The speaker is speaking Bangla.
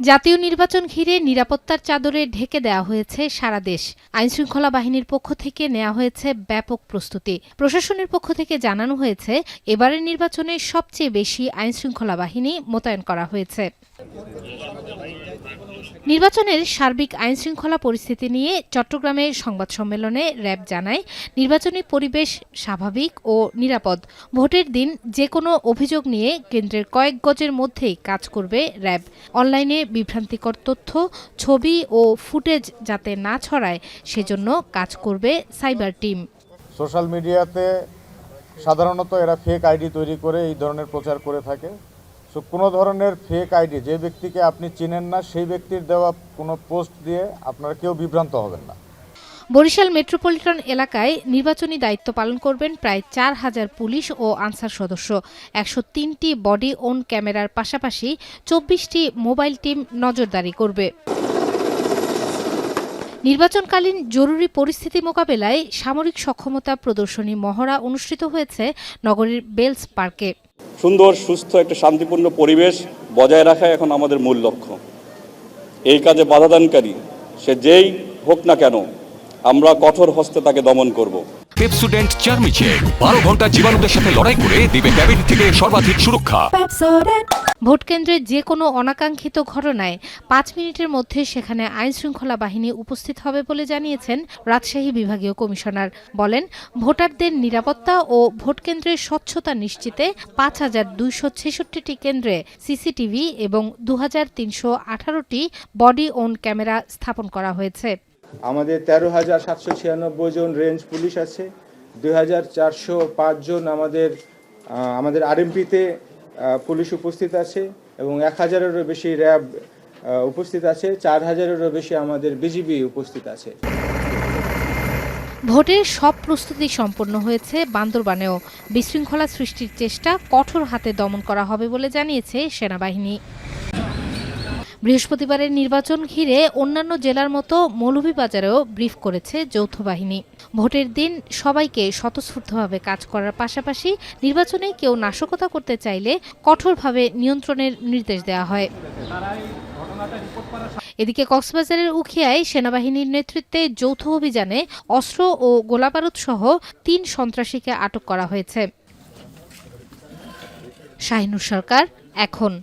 জাতীয় নির্বাচন ঘিরে নিরাপত্তার চাদরে ঢেকে দেওয়া হয়েছে সারা দেশ। আইনশৃঙ্খলা বাহিনীর পক্ষ থেকে নেওয়া হয়েছে ব্যাপক প্রস্তুতি। প্রশাসনের পক্ষ থেকে জানানো হয়েছে, এবারের নির্বাচনে সবচেয়ে বেশি আইনশৃঙ্খলা বাহিনী মোতায়েন করা হয়েছে। নির্বাচনের সার্বিক আইনশৃঙ্খলা পরিস্থিতি নিয়ে চট্টগ্রামে সংবাদ সম্মেলনে র্যাব জানায়, নির্বাচনী পরিবেশ স্বাভাবিক ও নিরাপদ। ভোটের দিন যে কোনো অভিযোগ নিয়ে কেন্দ্রের কয়েক গজের মধ্যেই কাজ করবে র্যাব। অনলাইনে বিভ্রান্তিকর তথ্য, ছবি ও ফুটেজ যাতে না ছড়ায় সেজন্য কাজ করবে সাইবার টিম। সোশ্যাল মিডিয়াতে সাধারণত এরা ফেক আইডি তৈরি করে এই ধরনের প্রচার করে থাকে। কোনো ধরনের ফেক আইডি, যে ব্যক্তিকে আপনি চিনেন না সেই ব্যক্তির দেওয়া কোনো পোস্ট দিয়ে আপনারা কেউ বিভ্রান্ত হবেন না। বরিশাল মেট্রোপলিটন এলাকায় নির্বাচনী দায়িত্ব পালন করবেন প্রায় ৪,০০০ পুলিশ ও আনসার সদস্য। ১০৩টি বডি অন ক্যামেরার পাশাপাশি ২৪টি মোবাইল টিম নজরদারি করবে। নির্বাচনকালীন জরুরি পরিস্থিতি মোকাবেলায় সামরিক সক্ষমতা প্রদর্শনী মহড়া অনুষ্ঠিত হয়েছে নগরীর বেলস পার্কে। সুন্দর, সুস্থ একটা শান্তিপূর্ণ পরিবেশ বজায় রাখা এখন আমাদের মূল লক্ষ্য। এই কাজে বাধাদানকারী সে যেই হোক না কেন, আমরা কঠোর হস্তে তাকে দমন করব। পেপসোডেন্ট চার্মিচেক ১২ ঘন্টা জীবাণুদের সাথে লড়াই করে দিবে ক্যাবিনেট থেকে সর্বাধিক সুরক্ষা। ভোট কেন্দ্রে যে কোনো অনাকাঙ্ক্ষিত ঘটনায় ৫ মিনিটের মধ্যে সেখানে আইনশৃঙ্খলা বাহিনী উপস্থিত হবে বলে জানিয়েছেন রাজশাহী বিভাগীয় কমিশনার। বলেন, ভোটারদের নিরাপত্তা ও ভোট কেন্দ্রের স্বচ্ছতা নিশ্চিতে ৫,২৬৬টি কেন্দ্রে সিসিটিভি এবং ২,৩১৮টি বডি অন ক্যামেরা স্থাপন করা হয়েছে। আমাদের ১৩,৭৯৬ জন রেঞ্জ পুলিশ আছে, ২,৪০৫ জন আমাদের আরএমপিতে পুলিশ উপস্থিত আছে এবং ১,০০০-এরও বেশি র্যাব উপস্থিত আছে, ৪,০০০-এরও বেশি আমাদের বিজিবি উপস্থিত আছে। ভোটের সব প্রস্তুতি সম্পন্ন হয়েছে বান্দরবানেও। বিশৃঙ্খলা সৃষ্টির চেষ্টা কঠোর হাতে দমন করা হবে বলে জানিয়েছে সেনাবাহিনী। বৃহস্পতিবারের নির্বাচন ঘিরে অন্যান্য জেলার মতো মৌলভীবাজারেও ব্রিফ করেছে যৌথ বাহিনী। ভোটের দিন সবাইকে স্বতঃস্ফূর্তভাবে কাজ করার পাশাপাশি নির্বাচনে কেউ নাশকতা করতে চাইলে কঠোরভাবে নিয়ন্ত্রণের নির্দেশ দেওয়া হয়। এদিকে কক্সবাজারের উখিয়ায় সেনাবাহিনীর নেতৃত্বে যৌথ অভিযানে অস্ত্র ও গোলাবারুদ সহ ৩ সন্ত্রাসীকে আটক করা হয়েছে। শাহিনুর সরকার, এখন।